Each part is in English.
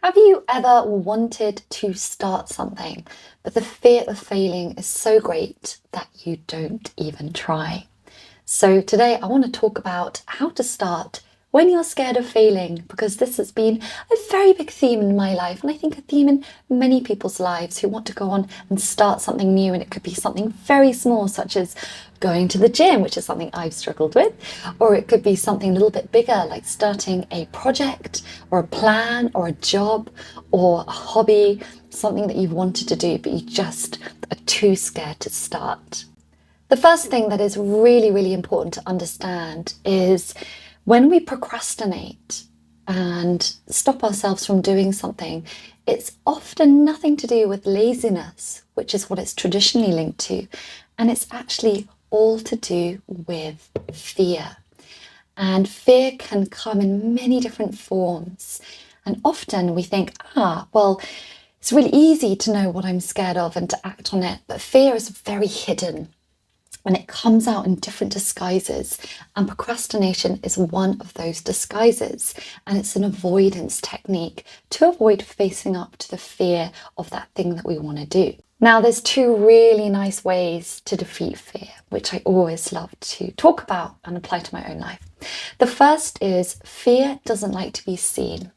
Have you ever wanted to start something, but the fear of failing is so great that you don't even try? So, today I want to talk about how to start when you're scared of failing, because this has been a very big theme in my life, and I think a theme in many people's lives who want to go on and start something new. And it could be something very small, such as going to the gym, which is something I've struggled with, or it could be something a little bit bigger, like starting a project or a plan or a job or a hobby, something that you've wanted to do, but you just are too scared to start. The first thing that is really, really important to understand is when we procrastinate and stop ourselves from doing something, it's often nothing to do with laziness, which is what it's traditionally linked to, and it's actually all to do with fear. And fear can come in many different forms. And often we think, well, it's really easy to know what I'm scared of and to act on it, but fear is very hidden and it comes out in different disguises, and procrastination is one of those disguises, and it's an avoidance technique to avoid facing up to the fear of that thing that we want to do. Now, there's two really nice ways to defeat fear, which I always love to talk about and apply to my own life. The first is fear doesn't like to be seen.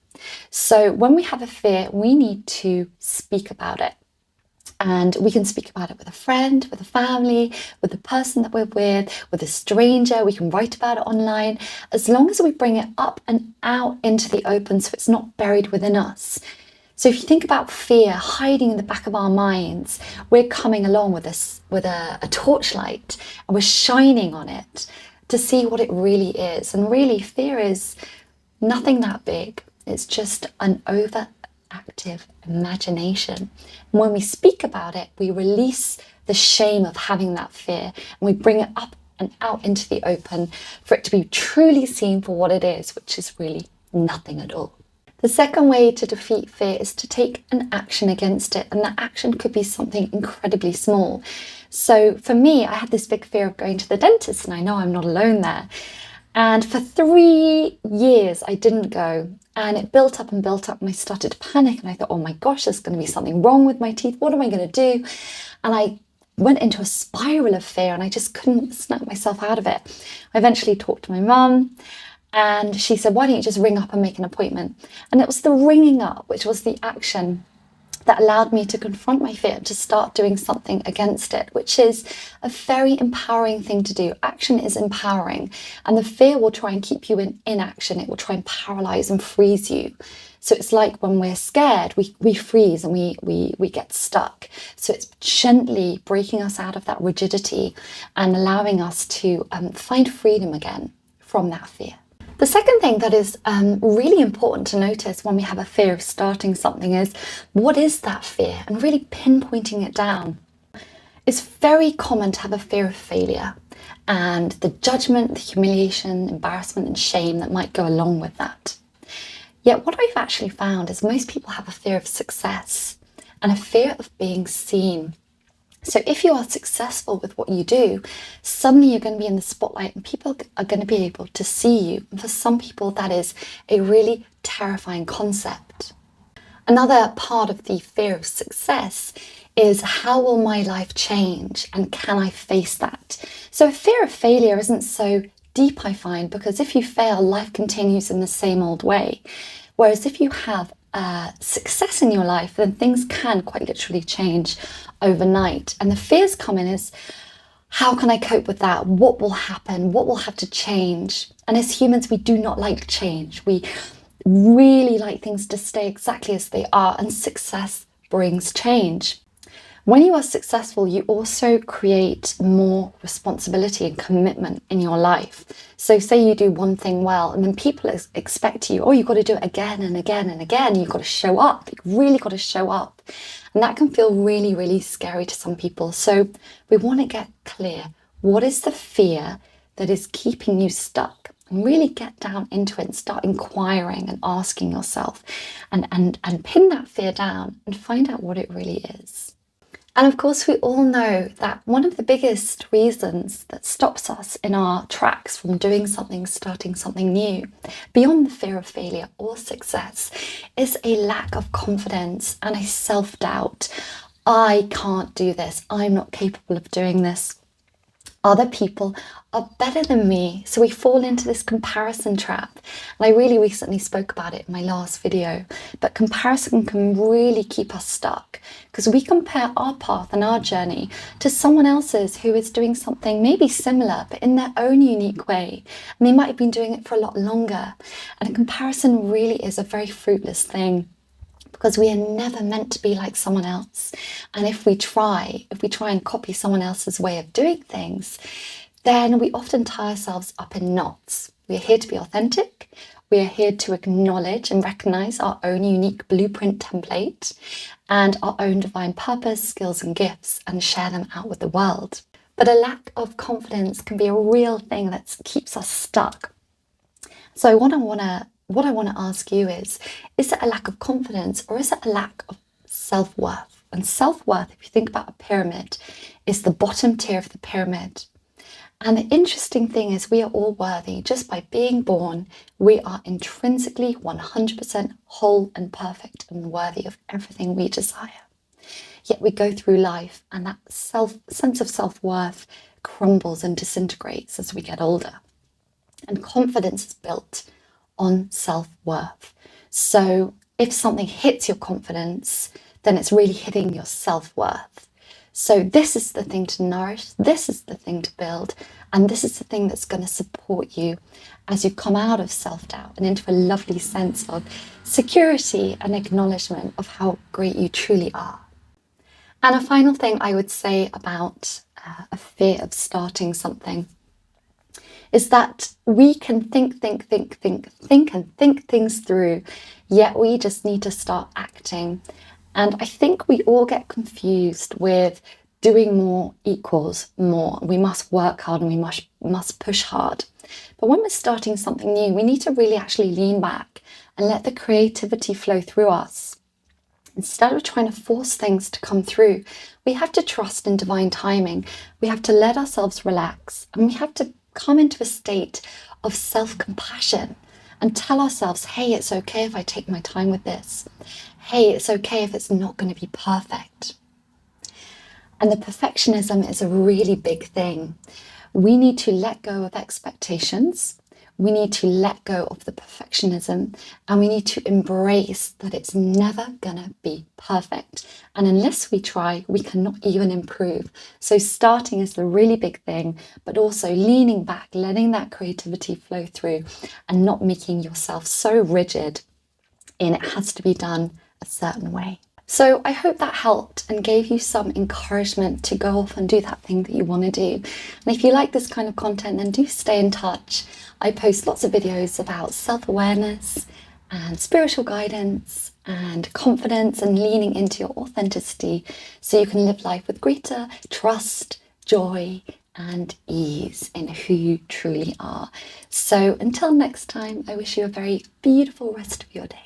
So when we have a fear, we need to speak about it. And we can speak about it with a friend, with a family, with the person that we're with a stranger. We can write about it online, as long as we bring it up and out into the open so it's not buried within us. So if you think about fear hiding in the back of our minds, we're coming along with a torchlight and we're shining on it to see what it really is. And really, fear is nothing that big. It's just an overactive imagination. And when we speak about it, we release the shame of having that fear and we bring it up and out into the open for it to be truly seen for what it is, which is really nothing at all. The second way to defeat fear is to take an action against it, and that action could be something incredibly small. So for me, I had this big fear of going to the dentist, and I know I'm not alone there. And for 3 years, I didn't go. And it built up and I started to panic. And I thought, oh my gosh, there's going to be something wrong with my teeth. What am I going to do? And I went into a spiral of fear and I just couldn't snap myself out of it. I eventually talked to my mum and she said, why don't you just ring up and make an appointment? And it was the ringing up, which was the action that allowed me to confront my fear, to start doing something against it, which is a very empowering thing to do. Action is empowering, and the fear will try and keep you in inaction. It will try and paralyze and freeze you. So it's like when we're scared, we freeze and we get stuck. So it's gently breaking us out of that rigidity and allowing us to find freedom again from that fear. The second thing that is really important to notice when we have a fear of starting something is, what is that fear? And really pinpointing it down. It's very common to have a fear of failure and the judgment, the humiliation, embarrassment and shame that might go along with that. Yet what I've actually found is most people have a fear of success and a fear of being seen. So if you are successful with what you do, suddenly you're going to be in the spotlight and people are going to be able to see you. And for some people, that is a really terrifying concept. Another part of the fear of success is, how will my life change and can I face that? So a fear of failure isn't so deep, I find, because if you fail, life continues in the same old way. Whereas if you have success in your life, then things can quite literally change overnight. And the fears come in is, how can I cope with that? What will happen? What will have to change? And as humans, we do not like change. We really like things to stay exactly as they are, and success brings change. When you are successful, you also create more responsibility and commitment in your life. So say you do one thing well, and then people expect you, you've got to do it again and again and again. You've got to show up. You've really got to show up. And that can feel really, really scary to some people. So we want to get clear. What is the fear that is keeping you stuck? And really get down into it and start inquiring and asking yourself and pin that fear down and find out what it really is. And of course, we all know that one of the biggest reasons that stops us in our tracks from doing something, starting something new, beyond the fear of failure or success, is a lack of confidence and a self-doubt. I can't do this. I'm not capable of doing this. Other people are better than me. So we fall into this comparison trap. And I really recently spoke about it in my last video. But comparison can really keep us stuck because we compare our path and our journey to someone else's who is doing something maybe similar, but in their own unique way. And they might have been doing it for a lot longer. And a comparison really is a very fruitless thing, because we are never meant to be like someone else. And if we try and copy someone else's way of doing things, then we often tie ourselves up in knots. We are here to be authentic. We are here to acknowledge and recognize our own unique blueprint template and our own divine purpose, skills and gifts, and share them out with the world. But a lack of confidence can be a real thing that keeps us stuck. So what I want to ask you is it a lack of confidence or is it a lack of self-worth? And self-worth, if you think about a pyramid, is the bottom tier of the pyramid. And the interesting thing is we are all worthy. Just by being born, we are intrinsically 100% whole and perfect and worthy of everything we desire. Yet we go through life and that sense of self-worth crumbles and disintegrates as we get older. And confidence is built on self-worth. So if something hits your confidence, then it's really hitting your self-worth. So this is the thing to nourish, this is the thing to build, and this is the thing that's going to support you as you come out of self-doubt and into a lovely sense of security and acknowledgement of how great you truly are. And a final thing I would say about a fear of starting something is that we can think things through, yet we just need to start acting. And I think we all get confused with doing more equals more. We must work hard and we must push hard. But when we're starting something new, we need to really actually lean back and let the creativity flow through us. Instead of trying to force things to come through, we have to trust in divine timing. We have to let ourselves relax, and we have to come into a state of self-compassion and tell ourselves, hey, it's okay if I take my time with this. Hey, it's okay if it's not going to be perfect. And the perfectionism is a really big thing. We need to let go of expectations. We need to let go of the perfectionism, and we need to embrace that it's never gonna be perfect. And unless we try, we cannot even improve. So starting is the really big thing, but also leaning back, letting that creativity flow through and not making yourself so rigid in it has to be done a certain way. So I hope that helped and gave you some encouragement to go off and do that thing that you want to do. And if you like this kind of content, then do stay in touch. I post lots of videos about self-awareness and spiritual guidance and confidence and leaning into your authenticity so you can live life with greater trust, joy, and ease in who you truly are. So until next time, I wish you a very beautiful rest of your day.